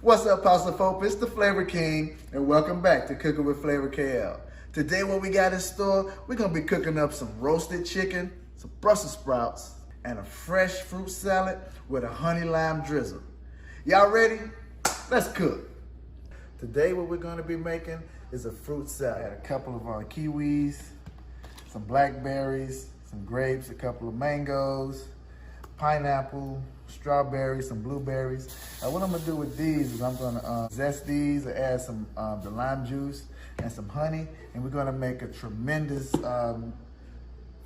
What's up, Pasta folk? It's the Flavor King, and welcome back to Cooking with Flavor KL. Today, what we got in store, we're gonna be cooking up some roasted chicken, some Brussels sprouts, and a fresh fruit salad with a honey lime drizzle. Y'all ready? Let's cook. Today, what we're gonna be making is a fruit salad. I had a couple of kiwis, some blackberries, some grapes, a couple of mangoes, pineapple, strawberries, some blueberries. What I'm gonna do with these is I'm gonna zest these, add some the lime juice and some honey, and we're gonna make a tremendous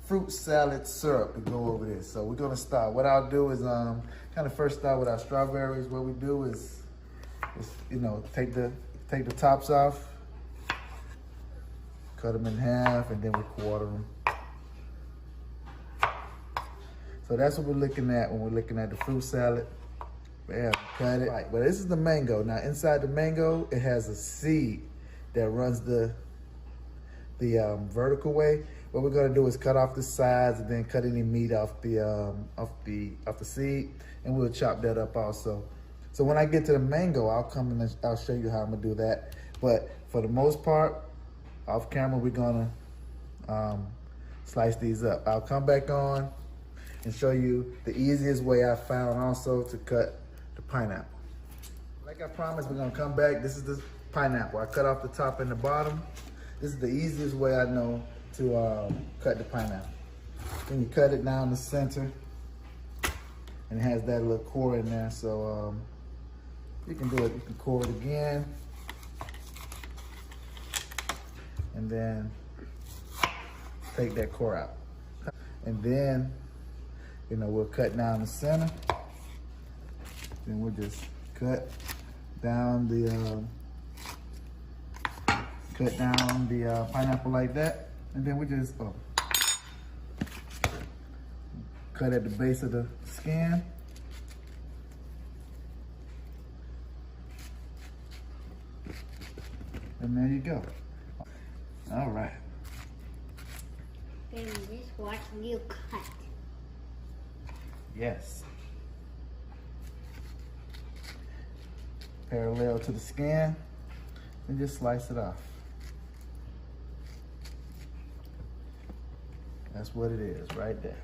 fruit salad syrup to go over this. So we're gonna start. What I'll do is kind of first start with our strawberries. What we do is take the tops off, cut them in half, and then we quarter them. So that's what we're looking at when we're looking at the fruit salad. Yeah, cut it. Right, but this is the mango. Now inside the mango, it has a seed that runs the vertical way. What we're gonna do is cut off the sides and then cut any meat off the seed, and we'll chop that up also. So when I get to the mango, I'll come and I'll show you how I'm gonna do that. But for the most part, off camera, we're gonna slice these up. I'll come back on and show you the easiest way I found also to cut the pineapple. Like I promised, we're gonna come back. This is the pineapple. I cut off the top and the bottom. This is the easiest way I know to cut the pineapple. Then you cut it down the center, and it has that little core in there. So you can do it, you can core it again. And then take that core out. And then, we'll cut down the center. Then we'll just cut down the pineapple like that. And then we just cut at the base of the skin. And there you go. All right. And just watching you cut. Yes. Parallel to the skin, and just slice it off. That's what it is right there.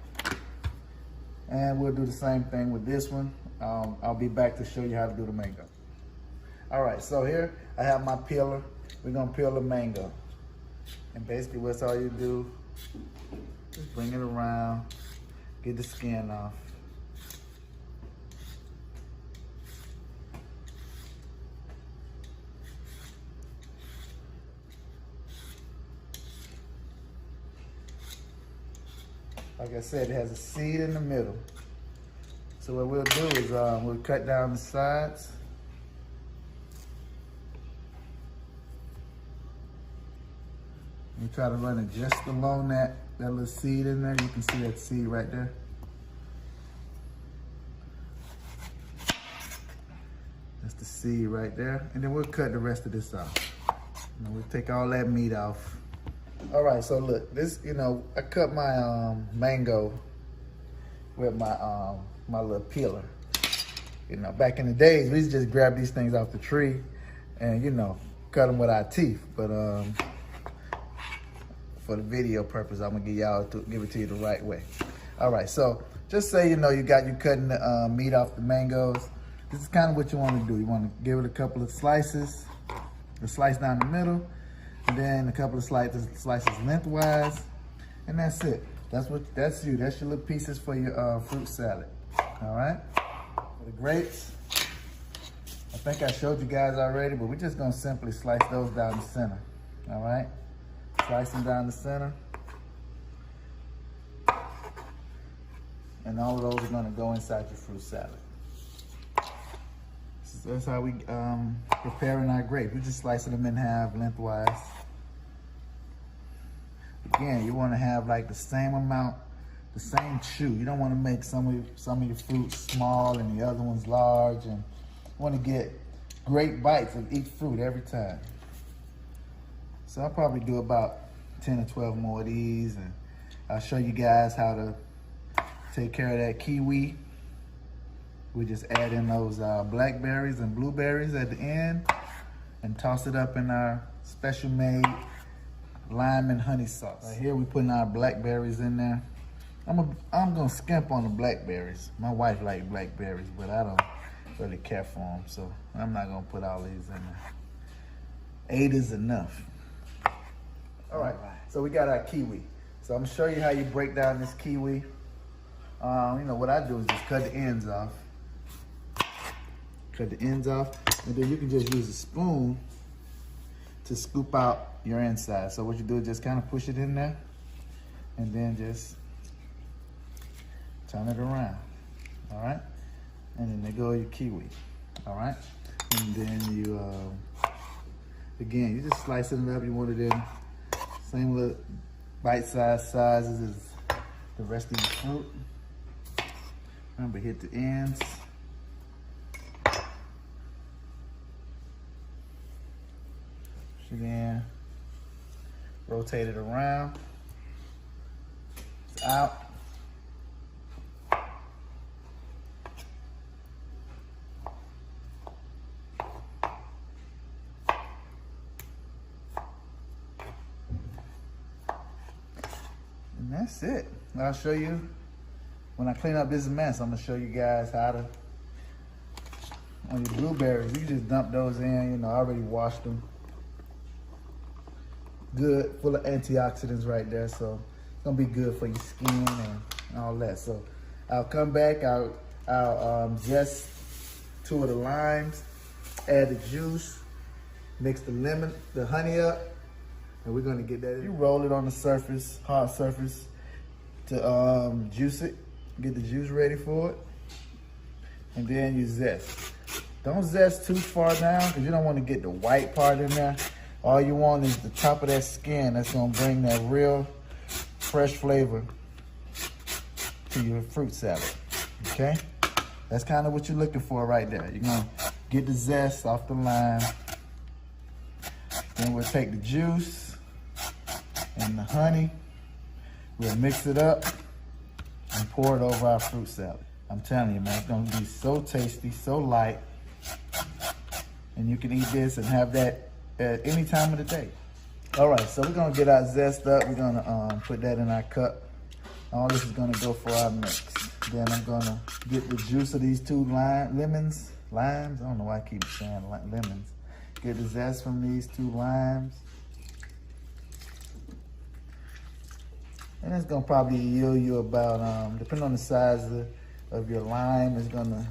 And we'll do the same thing with this one. I'll be back to show you how to do the mango. All right, so here I have my peeler. We're gonna peel the mango. And basically what's all you do, just bring it around, get the skin off. Like I said, it has a seed in the middle. So what we'll do is we'll cut down the sides. We try to run it just along that little seed in there. You can see that seed right there. That's the seed right there. And then we'll cut the rest of this off. We'll take all that meat off. All right, so look, this, I cut my mango with my my little peeler. Back in the days, we used to just grab these things off the tree and, cut them with our teeth. But for the video purpose, I'm gonna give it to you the right way. All right, so just say, you cutting the meat off the mangoes. This is kind of what you wanna do. You wanna give it a couple of slices, a slice down the middle, and then a couple of slices lengthwise, and that's it. That's your little pieces for your fruit salad. All right. For the grapes, I think I showed you guys already, but we're just gonna simply slice those down the center. All right. Slice them down the center, and all of those are gonna go inside your fruit salad. So that's how we preparing our grapes. We're just slicing them in half lengthwise. Again, you want to have like the same amount, the same chew. You don't want to make some of your fruits small and the other ones large, and you want to get great bites of each fruit every time. So I'll probably do about 10 or 12 more of these, and I'll show you guys how to take care of that kiwi We just add in those blackberries and blueberries at the end and toss it up in our special made lime and honey sauce. Right here we putting our blackberries in there. I'm gonna skimp on the blackberries. My wife likes blackberries, but I don't really care for them, so I'm not gonna put all these in there. 8 is enough. All right, so we got our kiwi. So I'm gonna show you how you break down this kiwi. You know, what I do is just cut the ends off. Cut the ends off, and then you can just use a spoon to scoop out your inside. So what you do is just kind of push it in there, and then just turn it around, all right? And then there go your kiwi, all right? And then you, again, you just slice it up. You want it in same little bite-sized sizes as the rest of your fruit. Remember, hit the ends. Push it in. Rotate it around. It's out. And that's it. I'll show you when I clean up this mess. I'm gonna show you guys how to, on your blueberries, you just dump those in. You know, I already washed them. Good, full of antioxidants right there, so it's gonna be good for your skin and all that. So I'll come back, I'll zest 2 of the limes, add the juice, mix the honey up, and we're gonna get that in. You roll it on the surface, hard surface, to juice it, get the juice ready for it, and then you zest. Don't zest too far down because you don't want to get the white part in there. All you want is the top of that skin. That's gonna bring that real fresh flavor to your fruit salad, okay? That's kind of what you're looking for right there. You're gonna get the zest off the lime. Then we'll take the juice and the honey. We'll mix it up and pour it over our fruit salad. I'm telling you, man, it's gonna be so tasty, so light. And you can eat this and have that at any time of the day. All right, so we're gonna get our zest up. We're gonna put that in our cup. All this is gonna go for our mix. Then I'm gonna get the juice of these 2 limes. I don't know why I keep saying lemons. Get the zest from these 2 limes. And it's gonna probably yield you about, depending on the size of your lime, it's gonna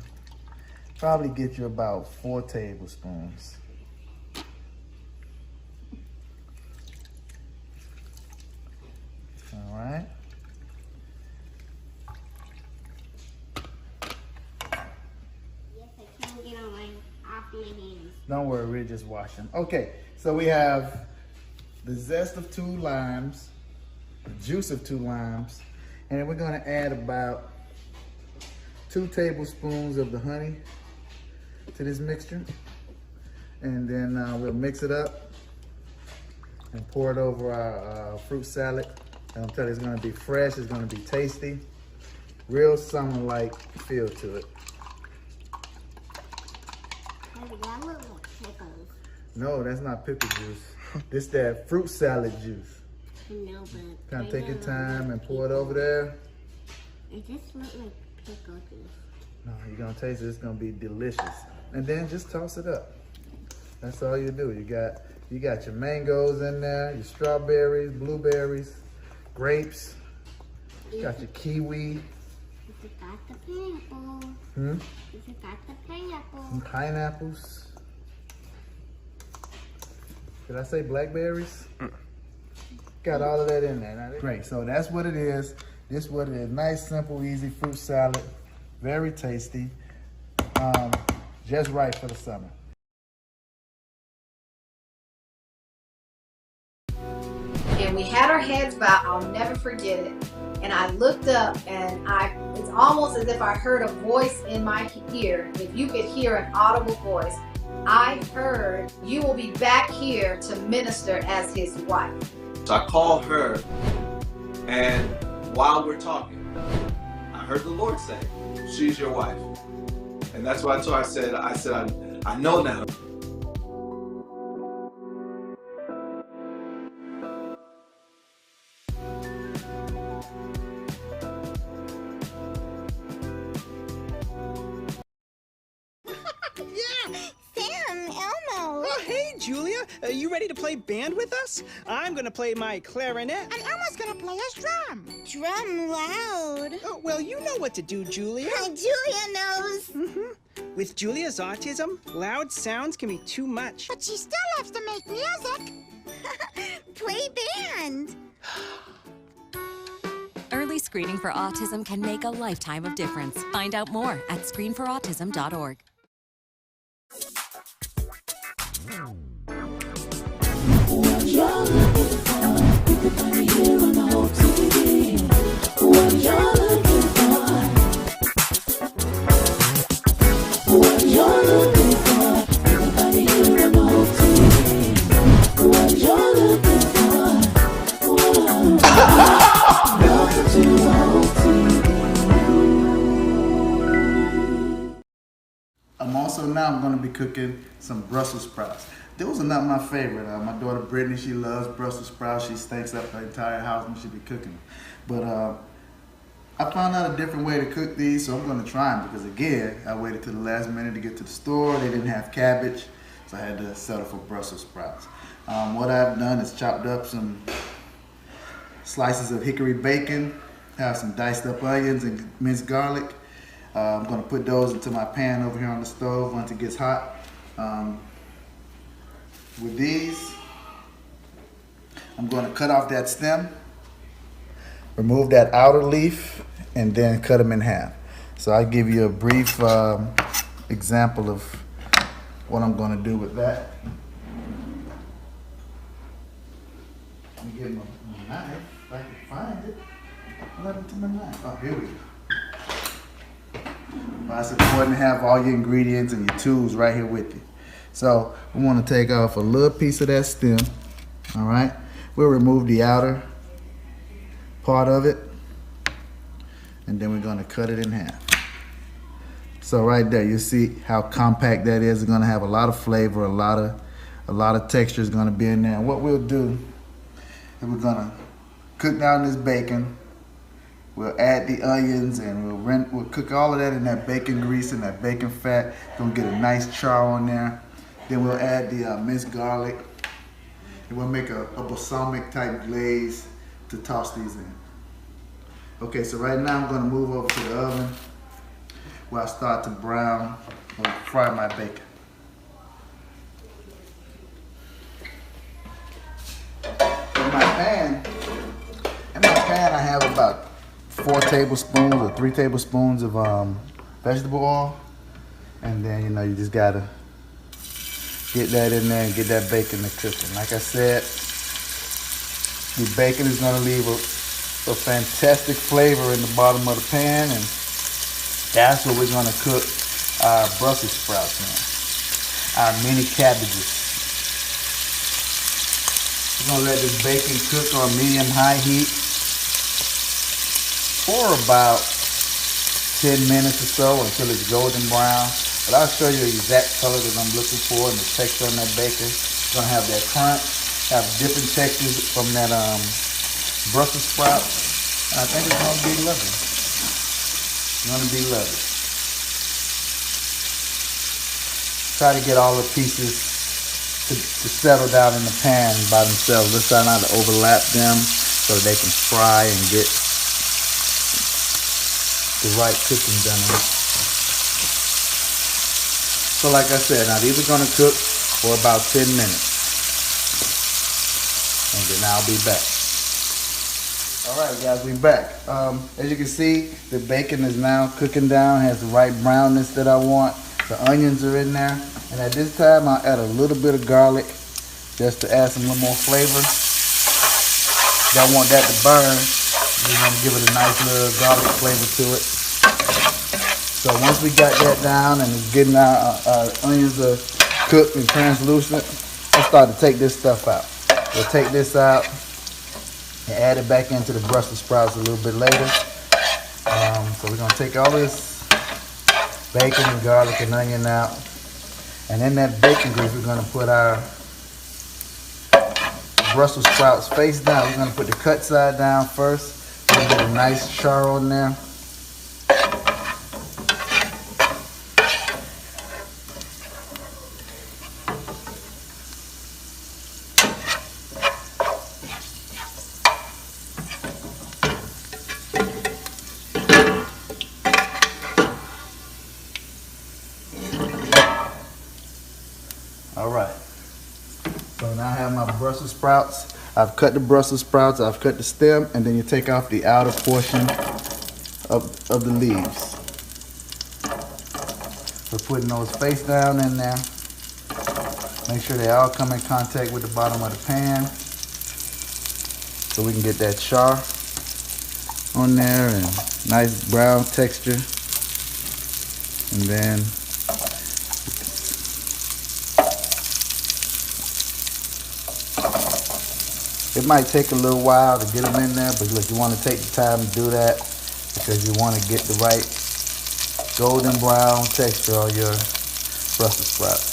probably get you about 4 tablespoons. All right. Yes, I can't get on off my hands. Don't worry, we're just washing. Okay, so we have the zest of 2 limes, the juice of 2 limes, and we're gonna add about 2 tablespoons of the honey to this mixture. And then we'll mix it up and pour it over our fruit salad. And I'm telling you, it's gonna be fresh, it's gonna be tasty. Real summer-like feel to it. Maybe that look like pickles. No, that's not pickle juice. This that fruit salad juice. No, but Kind of take your time and pour it over there. it just looks like pickle juice. No, you're gonna taste it, it's gonna be delicious. And then just toss it up. That's all you do. You got your mangoes in there, your strawberries, blueberries, grapes. You got your kiwi. You forgot the pineapple. You You forgot the pineapple. some pineapples. Did I say blackberries? Got all of that in there. Great, so that's what it is. This is what it is. Nice, simple, easy fruit salad. Very tasty. Just right for the summer. And we had our heads bowed. I'll never forget it. And I looked up, and it's almost as if I heard a voice in my ear. If you could hear an audible voice, I heard, "You will be back here to minister as his wife." So I called her, and while we're talking, I heard the Lord say, "She's your wife." And that's why I said I know now. Oh, hey, Julia. You ready to play band with us? I'm gonna play my clarinet. And Elmo's gonna play his drum. Drum loud. Oh, well, you know what to do, Julia. Julia knows. With Julia's autism, loud sounds can be too much. But she still loves to make music. Play band. Early screening for autism can make a lifetime of difference. Find out more at screenforautism.org. I'm going to be cooking some Brussels sprouts. Those are not my favorite. My daughter Brittany, she loves Brussels sprouts. She stinks up the entire house when she be cooking. But I found out a different way to cook these, so I'm going to try them because, again, I waited till the last minute to get to the store. They didn't have cabbage, so I had to settle for Brussels sprouts. What I've done is chopped up some slices of hickory bacon, have some diced up onions and minced garlic. I'm going to put those into my pan over here on the stove once it gets hot. With these, I'm going to cut off that stem, remove that outer leaf, and then cut them in half. So I'll give you a brief example of what I'm going to do with that. Let me get my knife, if I can find it. What happened to my knife? Oh, here we go. Well, it's important to have all your ingredients and your tools right here with you. So we want to take off a little piece of that stem. All right, we'll remove the outer part of it, and then we're going to cut it in half. So right there, you see how compact that is. It's going to have a lot of flavor, a lot of texture is going to be in there. And what we'll do is we're going to cook down this bacon. We'll add the onions and we'll cook all of that in that bacon grease and that bacon fat. Gonna get a nice char on there. Then we'll add the minced garlic. And we'll make a balsamic type glaze to toss these in. Okay, so right now I'm gonna move over to the oven where I start to brown or fry my bacon. In my pan I have about 4 tablespoons or 3 tablespoons of vegetable oil, and then you just gotta get that in there and get that bacon to cooking. Like I said, the bacon is gonna leave a fantastic flavor in the bottom of the pan, and that's what we're gonna cook our Brussels sprouts in, our mini cabbages. We're gonna let this bacon cook on medium-high heat for about 10 minutes or so until it's golden brown. But I'll show you the exact color that I'm looking for and the texture on that bacon. It's gonna have that crunch, have different textures from that Brussels sprout. And I think it's gonna be lovely. It's gonna be lovely. Try to get all the pieces to settle down in the pan by themselves. Let's try not to overlap them so that they can fry and get the right cooking done on it. So like I said, now these are gonna cook for about 10 minutes. And then I'll be back. All right, guys, we're back. As you can see, the bacon is now cooking down, has the right brownness that I want. The onions are in there. And at this time, I'll add a little bit of garlic just to add some little more flavor. Don't want that to burn. You want to give it a nice little garlic flavor to it. So once we got that down and it's getting our onions are cooked and translucent, let's start to take this stuff out. We'll take this out and add it back into the Brussels sprouts a little bit later. So we're gonna take all this bacon and garlic and onion out. And in that bacon grease, we're gonna put our Brussels sprouts face down. We're gonna put the cut side down first. Get a nice char on there. All right, so now I have my Brussels sprouts. I've cut the Brussels sprouts, I've cut the stem, and then you take off the outer portion of the leaves. So putting those face down in there. Make sure they all come in contact with the bottom of the pan so we can get that char on there and nice brown texture. And then it might take a little while to get them in there, but look, you want to take the time to do that because you want to get the right golden brown texture on your Brussels sprouts.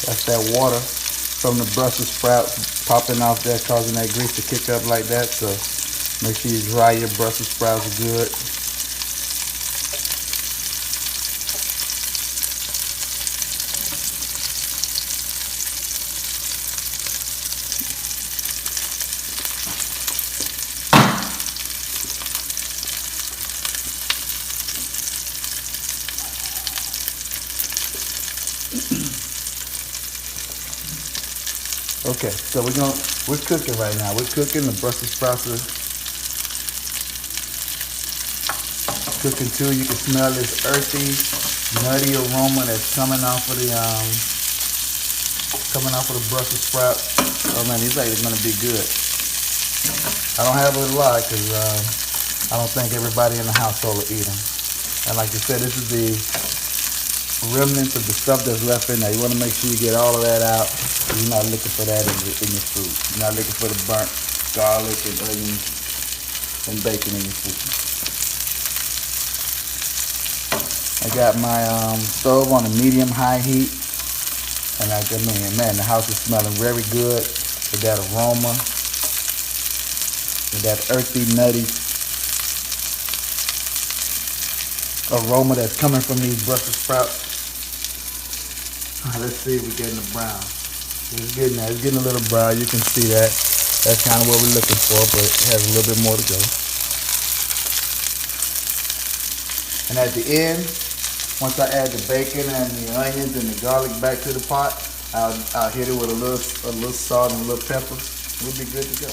That's that water from the Brussels sprouts popping off there, causing that grease to kick up like that. So make sure you dry your Brussels sprouts good. Okay, so we're cooking right now. We're cooking. The Brussels sprouts are cooking too. You can smell this earthy, nutty aroma that's coming off of the Brussels sprouts. Oh man, these are gonna be good. I don't have a lot because I don't think everybody in the household will eat them. And like you said, this is the remnants of the stuff that's left in there. You want to make sure you get all of that out. You're not looking for that in your food. You're not looking for the burnt garlic and onions and bacon in your food. I got my stove on a medium-high heat, and I mean, man, the house is smelling very good with that aroma, with that earthy, nutty aroma that's coming from these Brussels sprouts. Let's see if we're getting the brown. It's getting there. It's getting a little brown. You can see that. That's kind of what we're looking for, but it has a little bit more to go. And at the end, once I add the bacon and the onions and the garlic back to the pot, I'll hit it with a little salt and a little pepper. We'll be good to go.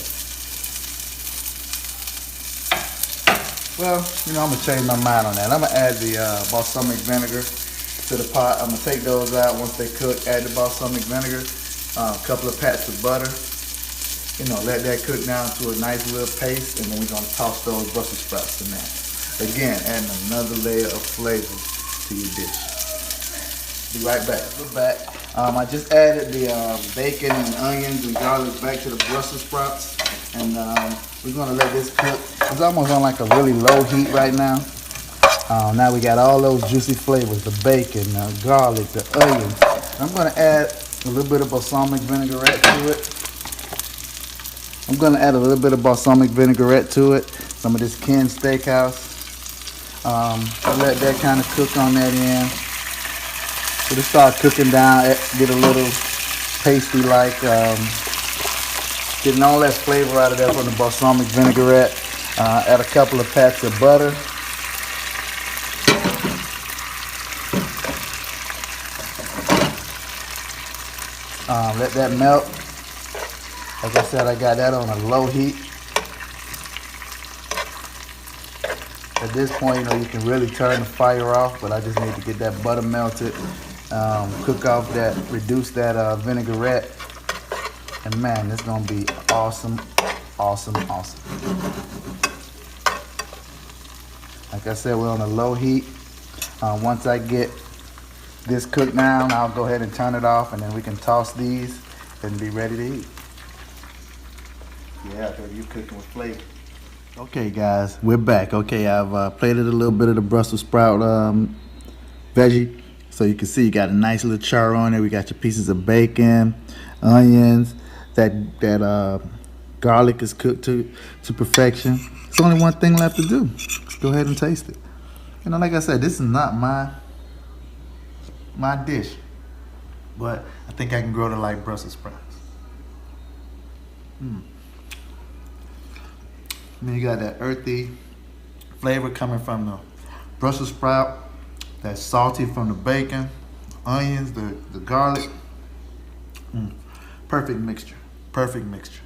Well, you know, I'm gonna change my mind on that. I'm gonna add the balsamic vinegar to the pot. I'm gonna take those out once they cook. Add the balsamic vinegar, a couple of pats of butter. You know, let that cook down to a nice little paste, and then we're gonna toss those Brussels sprouts in there. Again, adding another layer of flavor to your dish. Be right back. We're back. I just added the bacon and onions and garlic back to the Brussels sprouts, and we're gonna let this cook. It's almost on like a really low heat right now. Now we got all those juicy flavors, the bacon, the garlic, the onions. I'm gonna add a little bit of balsamic vinaigrette to it. Some of this canned steakhouse. Let that kind of cook on that end. It'll start cooking down, get a little pasty like, getting all that flavor out of there from the balsamic vinaigrette. Add a couple of pats of butter. Let that melt. Like I said, I got that on a low heat. At this point, you know, you can really turn the fire off, but I just need to get that butter melted, cook off that, reduce that vinaigrette, and man, it's gonna be awesome, awesome, awesome. Like I said, we're on a low heat. Once I get this cooked down, I'll go ahead and turn it off, and then we can toss these and be ready to eat. Yeah, baby, you cooking with flavor. Okay, guys, we're back. Okay, I've plated a little bit of the Brussels sprout veggie. So you can see you got a nice little char on it. We got your pieces of bacon, onions, that garlic is cooked to perfection. It's only one thing left to do. Let's go ahead and taste it. You know, like I said, this is not my dish, but I think I can grow to like Brussels sprouts. I mean, you got that earthy flavor coming from the Brussels sprout, that salty from the bacon, onions, the garlic. Perfect mixture. Perfect mixture.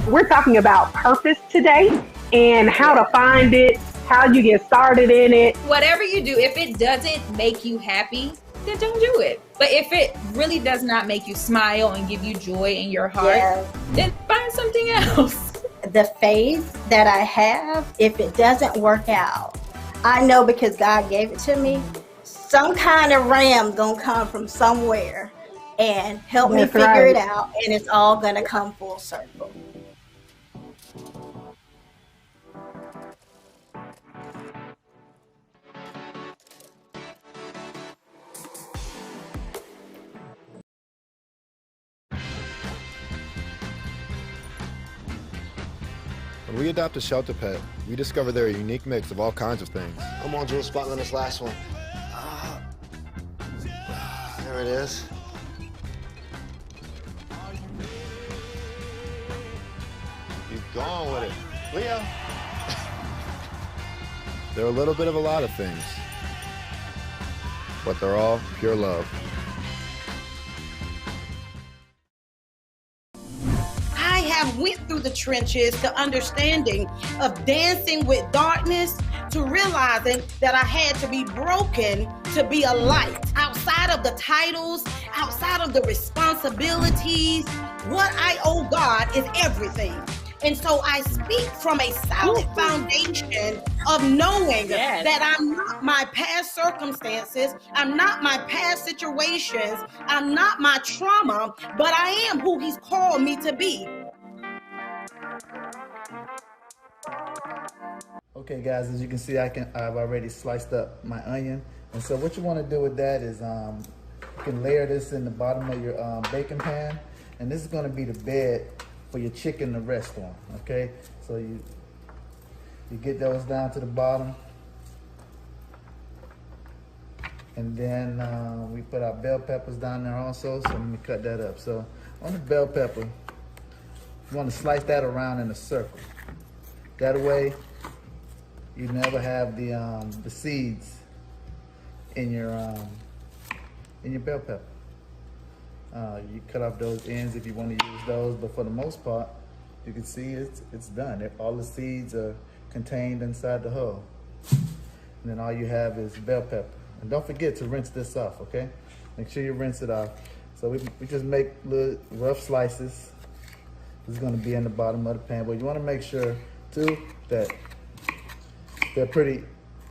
We're talking about purpose today and how to find it, how you get started in it. Whatever you do, if it doesn't make you happy, then don't do it. But if it really does not make you smile and give you joy in your heart, then find something else. The faith that I have, if it doesn't work out, I know because God gave it to me, some kind of ram gonna come from somewhere and help me figure it out, and it's all gonna come full circle. When we adopt a shelter pet, we discover they're a unique mix of all kinds of things. Come on, Jules, spotting on this last one. There it is. Keep going with it. Leo! They're a little bit of a lot of things, but they're all pure love. Went through the trenches to understanding of dancing with darkness, to realizing that I had to be broken to be a light. Outside of the titles, outside of the responsibilities, what I owe God is everything. And so I speak from a solid foundation of knowing that I'm not my past circumstances, I'm not my past situations, I'm not my trauma, but I am who He's called me to be. Okay, guys, as you can see, I've already sliced up my onion. And so what you want to do with that is you can layer this in the bottom of your baking pan. And this is going to be the bed for your chicken to rest on, okay? So you get those down to the bottom. And then we put our bell peppers down there also, so let me cut that up. So on the bell pepper, you want to slice that around in a circle. That way, you never have the seeds in your bell pepper. You cut off those ends if you want to use those, but for the most part, you can see it's done. All the seeds are contained inside the hull. And then all you have is bell pepper. And don't forget to rinse this off, okay? Make sure you rinse it off. So we just make little rough slices. This is gonna be in the bottom of the pan, but you wanna make sure too that they're pretty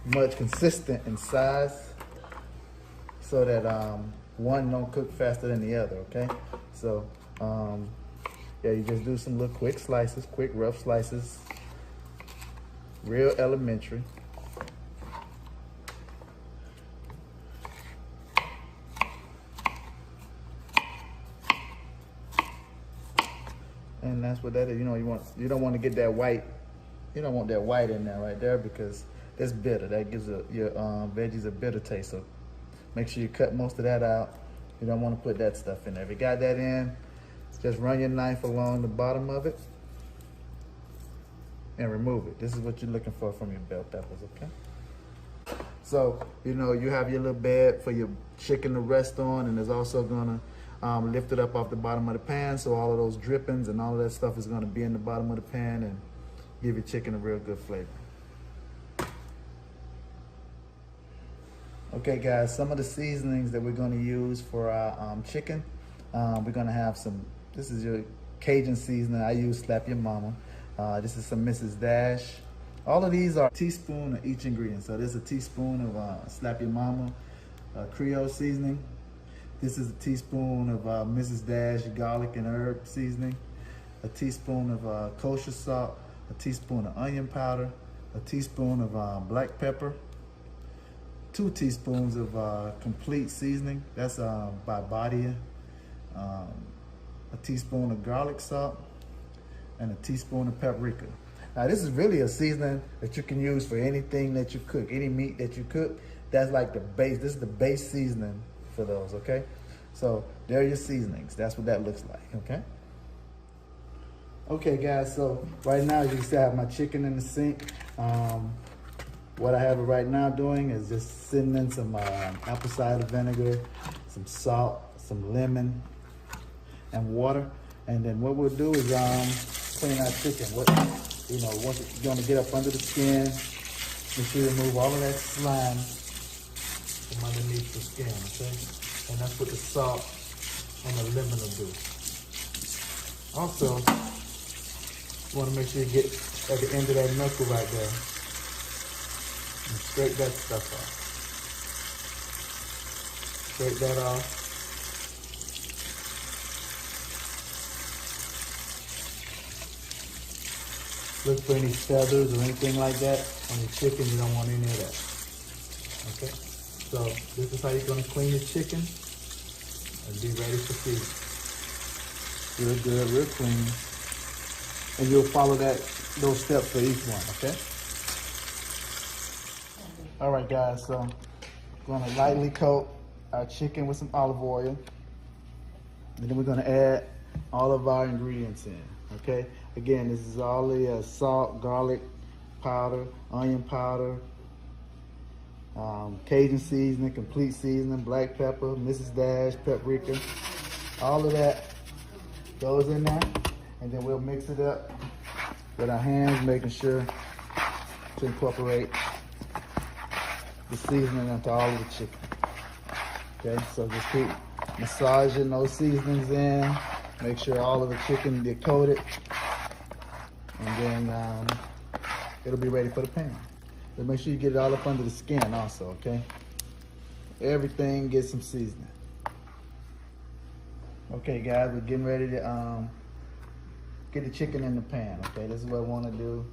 much consistent in size so that one don't cook faster than the other, okay? So, yeah, you just do some little quick slices, quick rough slices, real elementary. And that's what that is. You know, you don't want to get that white. You don't want that white in there right there because it's bitter. That gives your veggies a bitter taste. So make sure you cut most of that out. You don't want to put that stuff in there. If you got that in, just run your knife along the bottom of it and remove it. This is what you're looking for from your bell peppers, okay? So, you know, you have your little bed for your chicken to rest on, and it's also gonna lift it up off the bottom of the pan, so all of those drippings and all of that stuff is gonna be in the bottom of the pan and give your chicken a real good flavor. Okay guys, some of the seasonings that we're gonna use for our chicken, we're gonna have some, this is your Cajun seasoning. I use Slap Your Mama. This is some Mrs. Dash. All of these are a teaspoon of each ingredient. So this is a teaspoon of Slap Your Mama Creole seasoning. This is a teaspoon of Mrs. Dash garlic and herb seasoning. A teaspoon of kosher salt. A teaspoon of onion powder. A teaspoon of black pepper. 2 teaspoons of complete seasoning. That's by Badia. A teaspoon of garlic salt. And a teaspoon of paprika. Now this is really a seasoning that you can use for anything that you cook, any meat that you cook. That's like the base, this is the base seasoning for those, okay? So there are your seasonings. That's what that looks like, okay? Okay guys, so right now you can see I have my chicken in the sink. What I have it right now doing is just sitting in some apple cider vinegar, some salt, some lemon, and water. And then what we'll do is clean our chicken. Once it's gonna get up under the skin, make sure you remove all of that slime from underneath the skin, okay? And that's what the salt and the lemon will do. Also, you wanna make sure you get at the end of that knuckle right there and scrape that stuff off. Scrape that off. Look for any feathers or anything like that on your chicken. You don't want any of that. Okay? So this is how you're gonna clean your chicken and be ready for season. Real good, real clean. And you'll follow those steps for each one, okay? All right, guys, so I'm gonna lightly coat our chicken with some olive oil. And then we're gonna add all of our ingredients in, okay? Again, this is all the salt, garlic powder, onion powder, Cajun seasoning, complete seasoning, black pepper, Mrs. Dash, paprika. All of that goes in there, and then we'll mix it up with our hands, making sure to incorporate the seasoning into all of the chicken. Okay, so just keep massaging those seasonings in, make sure all of the chicken get coated. And then it'll be ready for the pan. But make sure you get it all up under the skin also, okay? Everything gets some seasoning. Okay guys, we're getting ready to get the chicken in the pan, okay? This is what I want to do.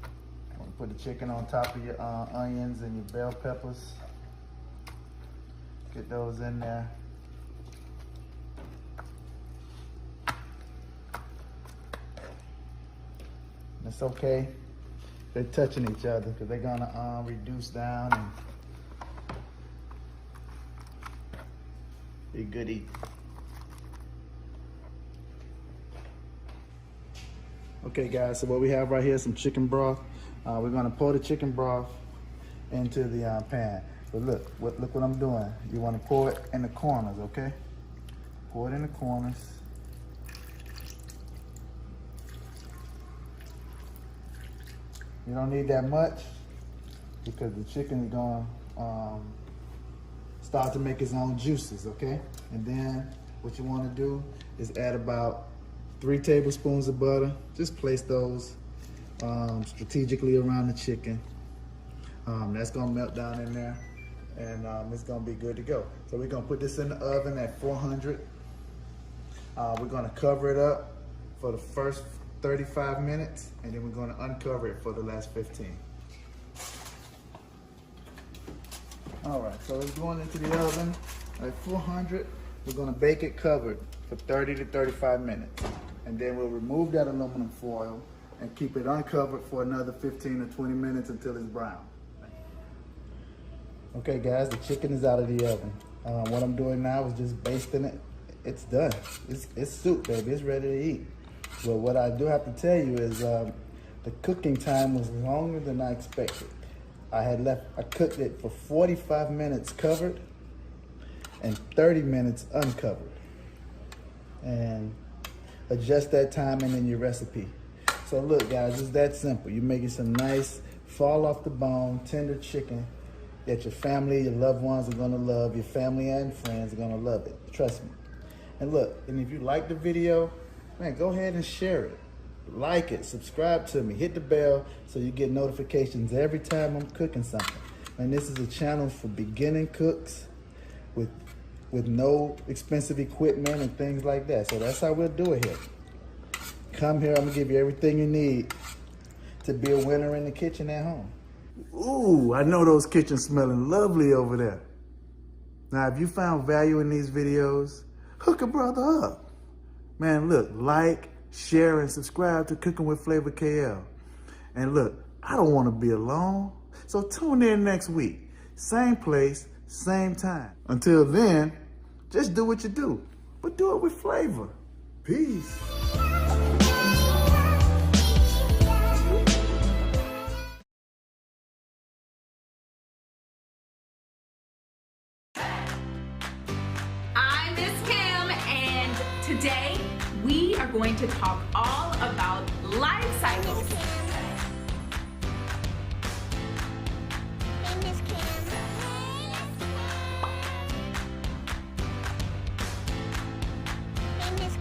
I want to put the chicken on top of your onions and your bell peppers. Get those in there. It's okay. They're touching each other because they're gonna reduce down and be good eating. Okay guys, so what we have right here is some chicken broth. We're gonna pour the chicken broth into the pan. But look what I'm doing. You wanna pour it in the corners, okay? Pour it in the corners. You don't need that much because the chicken is gonna start to make its own juices, okay? And then what you wanna do is add about 3 tablespoons of butter. Just place those strategically around the chicken. That's gonna melt down in there and it's gonna be good to go. So we're gonna put this in the oven at 400. We're gonna cover it up for the first 35 minutes, and then we're gonna uncover it for the last 15. All right, so it's going into the oven at 400. We're gonna bake it covered for 30 to 35 minutes. And then we'll remove that aluminum foil and keep it uncovered for another 15 to 20 minutes until it's brown. Okay guys, the chicken is out of the oven. What I'm doing now is just basting it. It's done. It's soup, baby, it's ready to eat. But what I do have to tell you is the cooking time was longer than I expected. I cooked it for 45 minutes covered and 30 minutes uncovered. And adjust that timing in your recipe. So look guys, it's that simple. You're making some nice, fall off the bone, tender chicken that your family, your loved ones are gonna love. Your family and friends are gonna love it, trust me. And look, and if you like the video, man, go ahead and share it. like it, subscribe to me, hit the bell so you get notifications every time I'm cooking something. And this is a channel for beginning cooks with no expensive equipment and things like that. So that's how we'll do it here. Come here, I'm gonna give you everything you need to be a winner in the kitchen at home. Ooh, I know those kitchens smelling lovely over there. Now, if you found value in these videos, hook a brother up. Man, look, like, share, and subscribe to Cooking with Flavor KL. And look, I don't want to be alone, so tune in next week. Same place, same time. Until then, just do what you do, but do it with flavor. Peace. I'm Miss Kim, and today we are going to talk all about life cycles. Hey, Miss Kim. Hey, Miss